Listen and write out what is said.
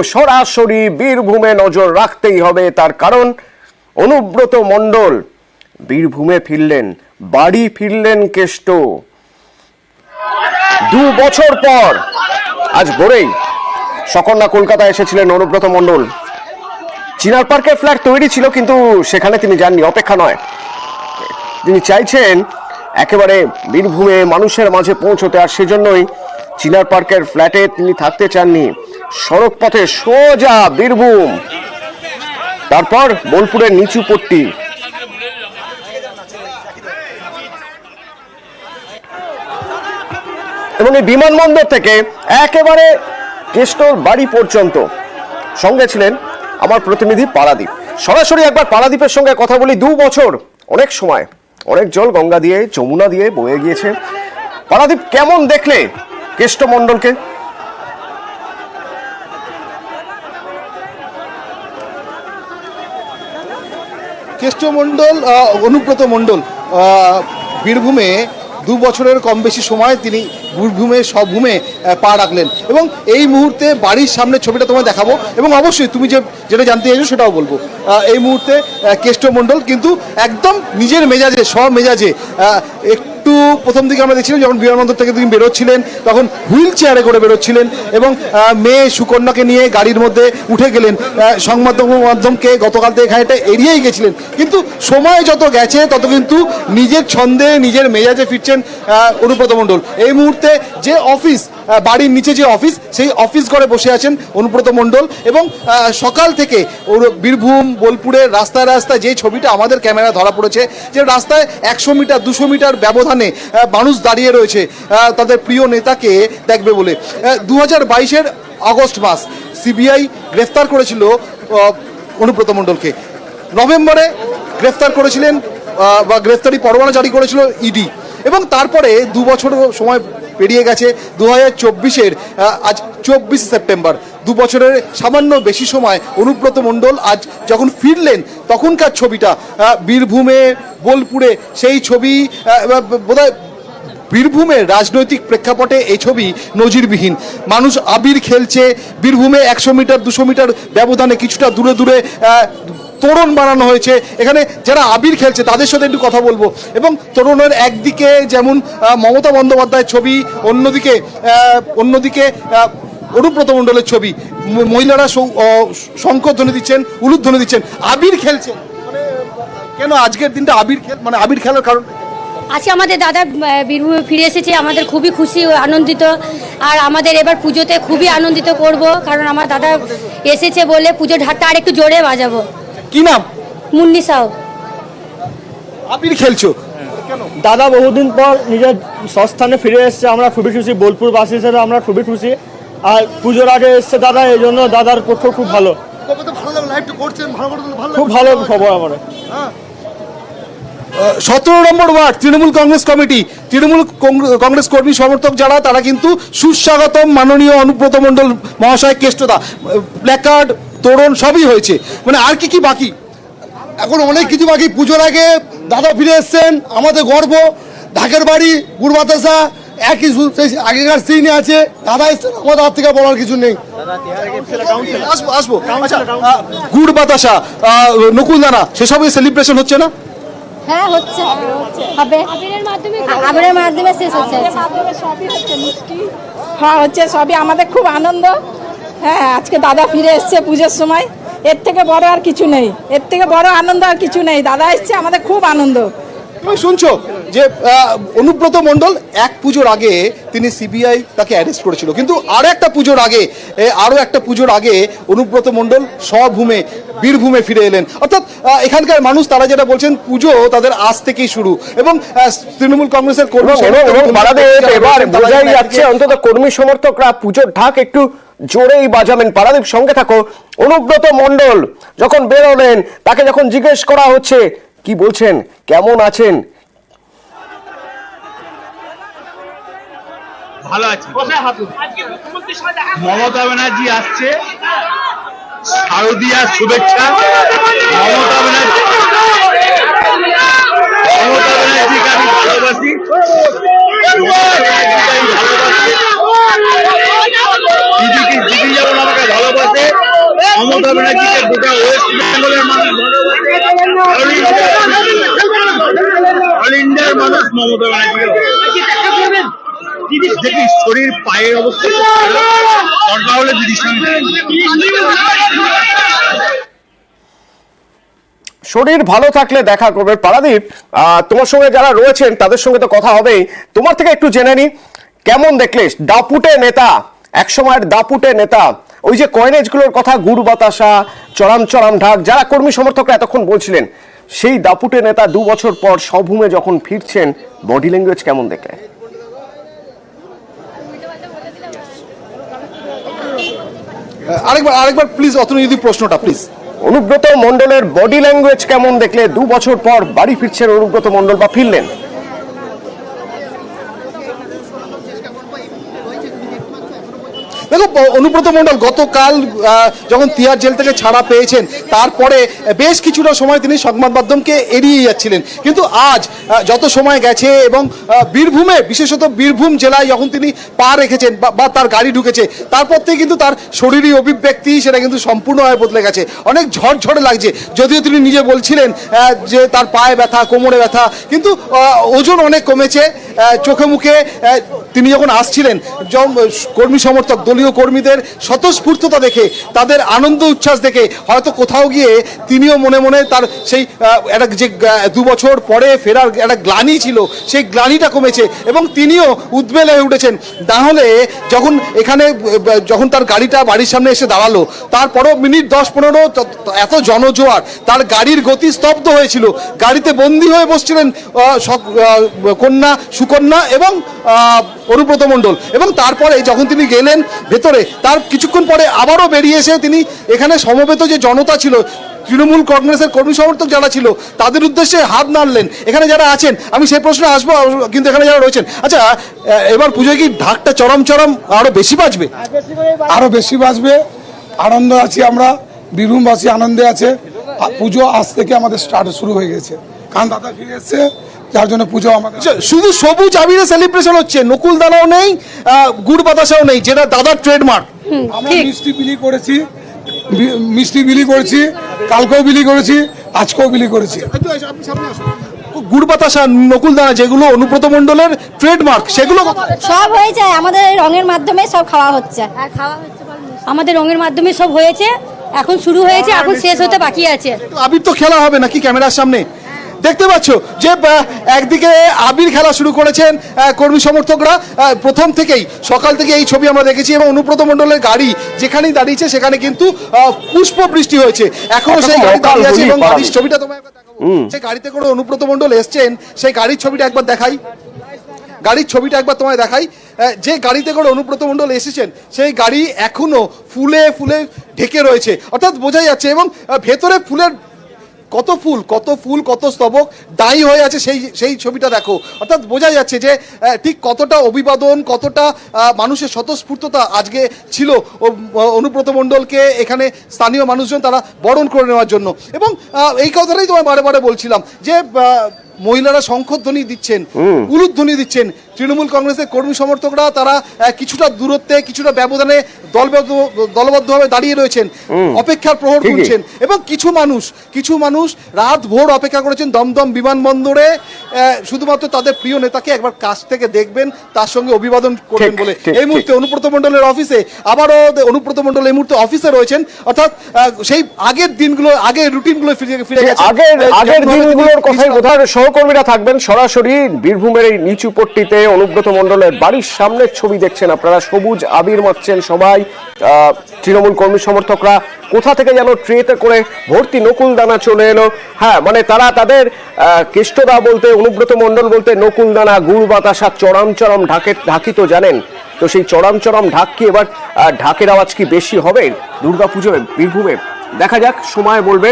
সরাসরি বীরভূমে নজর রাখতেই হবে, তার কারণ অনুব্রত মণ্ডল বীরভূমে ফিরলেন, বাড়ি ফিরলেন কেষ্ট 2 বছর পর। আজ ভোরেই সকন্যা কলকাতা এসেছিলেন অনুব্রত মণ্ডল। চিনার পার্কে ফ্ল্যাট তৈরি ছিল, কিন্তু সেখানে তিনি যাননি, অপেক্ষা নয়, তিনি চাইছেন একেবারে বীরভূমে মানুষের মাঝে পৌঁছতে, আর সেজন্যই চিনার পার্কের ফ্ল্যাটে তিনি থাকতে চাননি। সড়ক পথে সোজা বীরভূম, তারপর বোলপুরের নিচু পট্টি। এবং এই বিমানবন্দর থেকে একেবারে কেষ্টর বাড়ি পর্যন্ত সঙ্গে ছিলেন আমার প্রতিনিধি পারাদীপ। সরাসরি একবার পারাদীপের সঙ্গে কথা বলি। 2 বছর, অনেক সময়, অনেক জল গঙ্গা দিয়ে, যমুনা দিয়ে বয়ে গিয়েছে। পারাদীপ, কেমন দেখলে কেষ্ট মণ্ডলকে? কেষ্ট মণ্ডল, অনুব্রত মণ্ডল বীরভূমে 2 বছরের কম বেশি সময় তিনি বীরভূমে সবভূমে পা রাখলেন, এবং এই মুহূর্তে বাড়ির সামনে ছবিটা তোমায় দেখাবো, এবং অবশ্যই তুমি যেটা জানতে চাইছো সেটাও বলবো। এই মুহূর্তে কেষ্ট মণ্ডল কিন্তু একদম নিজের মেজাজে, মেজাজে একটু প্রথম দিকে আমরা দেখছিলাম যখন বিমানবন্দর থেকে তিনি বেরোচ্ছিলেন তখন হুইল চেয়ারে করে বেরোচ্ছিলেন, এবং মেয়ে সুকন্যাকে নিয়ে গাড়ির মধ্যে উঠে গেলেন। সংবাদ মাধ্যমকে গতকাল থেকে এখানে এড়িয়েই গেছিলেন, কিন্তু সময় যত গেছে তত কিন্তু নিজের ছন্দে, নিজের মেজাজে ফিরছেন অনুব্রত মণ্ডল। এই মুহূর্তে যে অফিস, বাড়ির নিচে যে অফিস, সেই অফিস ঘরে বসে আছেন অনুব্রত মণ্ডল, এবং সকাল থেকে বীরভূম বোলপুরের রাস্তায় রাস্তায় যে ছবিটা আমাদের ক্যামেরা ধরা পড়েছে, যে রাস্তায় 100 মিটার 200 মিটার ব্যবধানে মানুষ দাঁড়িয়ে রয়েছে তাদের প্রিয় নেতাকে দেখবে বলে। 2022-এর আগস্ট মাস সিবিআই গ্রেফতার করেছিল অনুব্রত মণ্ডলকে। নভেম্বরে গ্রেফতার করেছিলেন, বা গ্রেফতারি পরোয়ানা জারি করেছিল ইডি, এবং তারপরে 2 বছর সময় পেরিয়ে গেছে। 2024-এর আজ 24 সেপ্টেম্বর, 2 বছরের সামান্য বেশি সময় অনুব্রত মণ্ডল আজ যখন ফিরলেন, তখনকার ছবিটা বীরভূমে বোলপুরে, সেই ছবি বোধহয় বীরভূমের রাজনৈতিক প্রেক্ষাপটে এই ছবি নজিরবিহীন। মানুষ আবির খেলছে বীরভূমে, 100 মিটার 200 মিটার ব্যবধানে কিছুটা দূরে দূরে তোরণ বানানো হয়েছে। এখানে যারা আবির খেলছে তাদের সাথে একটু কথা বলবো। এবং তোরণের একদিকে যেমন মমতা বন্দ্যোপাধ্যায়ের ছবি, অন্যদিকে অনুব্রত মণ্ডলের ছবি। মহিলারা শঙ্খধ্বনি দিচ্ছেন, উলুধ্বনি দিচ্ছেন, আবির খেলছেন। মানে কেন আজকের দিনটা আবির খেলার কারণ? আজকে আমাদের দাদা বীরভূমে ফিরে এসেছে, আমাদের খুবই খুশি, আনন্দিত। আর আমাদের এবার পুজোতে খুবই আনন্দিত করব, কারণ আমার দাদা এসেছে বলে পুজোর ঢাকটা আর একটু জোরে বাজাবো। কি নাম? মুন্নি সাউ। আবির খেলছো? দাদা বহুদিন পর নিজের স্বস্থানে ফিরে এসছে, আমরা খুবই খুশি। বোলপুরবাসী হিসেবে আমরা খুবই খুশি। আর পুজোর আগে এসছে দাদা, এই জন্য দাদার পক্ষ খুব ভালো, খুব ভালো খবর আমার। 17 নম্বর ওয়ার্ড তৃণমূল কংগ্রেস কমিটি, তৃণমূল কংগ্রেস কর্মী সমর্থক যারা, তারা কিন্তু সুস্বাগতম মাননীয় অনুব্রত মণ্ডল মহাশয় কেষ্টদা। প্ল্যাকার্ড, তোরণ সবই হয়েছে, মানে আর কি বাকি? এখন অনেক কিছু বাকি। পুজোর আগে দাদা ফিরে এসছেন, আমাদের গর্ব। ঢাকের বাড়ি, গুড় বাতাসা একই আগেকার সিনে আছে। দাদা এসছেন, আমাদের হাত থেকে বলার কিছু নেই। আসবো। আচ্ছা, গুড় বাতাসা, নকুলদানা, সেসবই সেলিব্রেশন হচ্ছে না? হ্যাঁ হচ্ছে, হবে আবিরের মাধ্যমে শেষ হচ্ছে। হ্যাঁ হচ্ছে, সবই আমাদের খুব আনন্দ। হ্যাঁ, আজকে দাদা ফিরে এসছে পুজোর সময়, এর থেকে বড় আর কিছু নেই, এর থেকে বড় আনন্দ আর কিছু নেই। দাদা এসছে, আমাদের খুব আনন্দ। তুমি শুনছো যে অনুব্রত মণ্ডল এক পুজোর আগে তিনি সিবিআই তাকে অ্যারেস্ট করেছিল, কিন্তু আরও একটা পুজোর আগে অনুব্রত মণ্ডল স্বভূমে বীরভূমে ফিরে এলেন। অর্থাৎ এখানকার মানুষ তারা যেটা বলছেন, পুজো তাদের আজ থেকেই শুরু। এবং তৃণমূল কংগ্রেসের কর্মী এবার বোঝাই যাচ্ছে অন্তত কর্মী সমর্থকরা পুজোর ঢাক একটু জোরেই বাজাবেন। পারাদীপ, সঙ্গে থাকো। অনুব্রত মণ্ডল যখন বেরোলেন, তাকে যখন জিজ্ঞেস করা হচ্ছে কি বলছেন, কেমন আছেন? ভালো আছি। মমতা ব্যানার্জি আসছে, শারদীয়ার শুভেচ্ছা। মমতা ব্যানার্জি মমতা ব্যানার্জিকে আমি ভালোবাসি, দিদি যেমন আমাকে ভালোবাসে, মমতা ব্যানার্জিকে গোটা ওয়েস্ট বেঙ্গলের মানুষ ভালোবাসে, অল ইন্ডিয়ার মানুষ মমতা ব্যানার্জিকে দেখি শরীর পায়ের অবস্থা দরকার হলে দিদির সঙ্গে। শরীর ভালো থাকলে দেখা করবে। পারাদীপ, তোমার সঙ্গে যারা রয়েছেন তাদের সঙ্গে তো কথা হবেই, তোমার থেকে একটু জেনে নি কেমন দেখলে দাপুটে নেতা, একসময়ের দাপুটে নেতা, ওই যে কয়েনেজগুলোর কথা, গুড় বাতাসা, চড়াম চড়াম ঢাক, যারা কর্মী সমর্থকরা এতক্ষণ বলছিলেন, সেই দাপুটে নেতা 2 বছর পর স্বভূমে যখন ফিরছেন, বডি ল্যাঙ্গুয়েজ কেমন দেখলে? আরেকবার প্লিজ অতনুদি প্রশ্নটা প্লিজ। অনুব্রত মণ্ডলের বডি ল্যাঙ্গুয়েজ কেমন দেখলে? 2 বছর পর বাড়ি ফিরছেন অনুব্রত মণ্ডল, বা ফিরলেন। দেখো, অনুব্রত মণ্ডল গতকাল যখন তিহার জেল থেকে ছাড়া পেয়েছেন, তারপরে বেশ কিছুটা সময় তিনি সংবাদ মাধ্যমকে এড়িয়ে যাচ্ছিলেন, কিন্তু আজ যত সময় গেছে এবং বীরভূমে, বিশেষত বীরভূম জেলায় যখন তিনি পা রেখেছেন বা তার গাড়ি ঢুকেছে, তারপর থেকে কিন্তু তার শরীরী অভিব্যক্তি সেটা কিন্তু সম্পূর্ণভাবে বদলে গেছে। অনেক ঝড়ঝড়ে লাগছে, যদিও তিনি নিজে বলছিলেন যে তার পায়ে ব্যথা, কোমরে ব্যথা, কিন্তু ওজন অনেক কমেছে। চোখে মুখে তিনি যখন আসছিলেন, কর্মী সমর্থক, দলীয় কর্মীদের স্বতঃস্ফূর্ততা দেখে, তাদের আনন্দ উচ্ছ্বাস দেখে হয়তো কোথাও গিয়ে তিনিও মনে মনে তার সেই একটা যে 2 বছর পরে ফেরার একটা গ্লানি ছিল, সেই গ্লানিটা কমেছে এবং তিনিও উদ্বেল হয়ে উঠেছেন। তাহলে যখন তার গাড়িটা বাড়ির সামনে এসে দাঁড়ালো, তারপরও মিনিট 10-15 এত জনজোয়ার, তার গাড়ির গতি স্তব্ধ হয়েছিল। গাড়িতে বন্দী হয়ে বসছিলেন কন্যা সুকন্যা এবং অনুব্রত মণ্ডল, এবং তারপরে যখন তিনি গেলেন ভেতরে, তার কিছুক্ষণ পরে আবারও বেরিয়ে এসে তিনি এখানে সমবেত যে জনতা ছিল, তৃণমূল কংগ্রেসের কর্মী সমর্থক যারা ছিল, তাদের উদ্দেশ্যে হাত নাড়লেন। এখানে যারা আছেন, আমি সেই প্রশ্নে আসবো, কিন্তু এখানে যারা রয়েছেন, আচ্ছা, এবার পুজোয় কি ঢাকটা চরম আরো বেশি বাজবে? আরো বেশি বাজবে। আনন্দ আছি আমরা, বীরভূমবাসী আনন্দে আছে। পুজো আজ থেকে আমাদের স্টার্ট শুরু হয়ে গেছে, কারণ দাদা ফিরে এসছে, যার জন্য পুজো আমাদের শুধু সবুজ আবিরে সেলিব্রেশন হচ্ছে, নকুল দানাও নেই, গুড় বাতাসাও নেই, যেটা দাদার ট্রেডমার্ক। আমরা মিষ্টি বিলি করেছি, কালকেও বিলি করেছি, আজকেও বিলি করেছি। গুড় বাতাসা, নকুল দানা, যেগুলো অনুব্রত মণ্ডলের ট্রেডমার্ক, সেগুলো সব হয়ে যায় আমাদের রঙের মাধ্যমে, সব খাওয়া হচ্ছে। আমাদের রঙের মাধ্যমে সব হয়েছে, এখন শুরু হয়েছে, এখন শেষ হতে বাকি আছে। আবির তো খেলা হবে নাকি ক্যামেরার সামনে? দেখতে পাচ্ছ যে একদিকে আবির খেলা শুরু করেছেন কর্মী সমর্থকরা, প্রথম থেকেই, সকাল থেকে এই ছবি আমরা দেখেছি, এবং অনুব্রত মণ্ডলের গাড়ি যেখানেই দাঁড়িয়েছে সেখানে কিন্তু পুষ্প বৃষ্টি হয়েছে। এখনো সেই গাড়ি দাঁড়িয়ে আছে, এবং গাড়ির ছবিটা তোমায় একবার দেখাবো। সেই গাড়িতে করে অনুব্রত মণ্ডল এসছেন, সেই গাড়ির ছবিটা একবার দেখাই, গাড়ির ছবিটা একবার তোমায় দেখাই। যে গাড়িতে করে অনুব্রত মণ্ডল এসেছেন, সেই গাড়ি এখনো ফুলে ফুলে ঢেকে রয়েছে, অর্থাৎ বোঝাই যাচ্ছে, এবং ভেতরে ফুলের কত ফুল কত স্তবক দায়ী হয়ে আছে, সেই ছবিটা দেখো। অর্থাৎ বোঝা যাচ্ছে যে ঠিক কতটা অভিবাদন, কতটা মানুষের স্বতঃস্ফূর্ততা আজকে ছিল অনুব্রত মণ্ডলকে এখানে স্থানীয় মানুষজন তারা বরণ করে নেওয়ার জন্য। এবং এই কথাটাই তোমায় বারে বারে বলছিলাম যে মহিলারা শঙ্খধ্বনি দিচ্ছেন, উলুধ্বনি দিচ্ছেন, তৃণমূল কংগ্রেসের কর্মী সমর্থকরা তারা কিছুটা দূরত্বে, কিছুটা ব্যবধানে দলবদ্ধভাবে দাঁড়িয়ে রয়েছেন, অপেক্ষার প্রহর গুনছেন, এবং কিছু মানুষ রাত ভোর অপেক্ষা করেছেন দমদম বিমানবন্দরে, শুধুমাত্র তাদের প্রিয় নেতাকে একবার কাছ থেকে দেখবেন, তার সঙ্গে অভিবাদন করবেন বলে। এই মুহূর্তে অনুব্রত মণ্ডলের অফিসে, আবারও অনুব্রত মণ্ডল এই মুহূর্তে অফিসে রয়েছেন, অর্থাৎ সেই আগের দিনগুলো, আগের রুটিনগুলো ফিরে গেছে। আগের দিনগুলোর কথাই বোধহয় সহকর্মীরা থাকবেন। সরাসরি বীরভূমের এই নিচু পট্টিতে অনুব্রত মণ্ডলের বাড়ির সামনের ছবি দেখছেন আপনারা, সবুজ আবির মাখছেন সবাই, তৃণমূল কর্মী সমর্থকরা কোথা থেকে যেন ট্রেতে করে ভর্তি নকুল দানা চলে এলো। হ্যাঁ, মানে তারা তাদের কেষ্টদা বলতে, অনুব্রত মণ্ডল বলতে নকুল দানা, গুড় বাতাসা, চড়াম চড়াম ঢাকি তো জানেন, তো সেই চড়াম চড়াম ঢাক কি এবার ঢাকের আওয়াজ কি বেশি হবে দুর্গাপুজোয় বীরভূমে? দেখা যাক, সময় বলবে।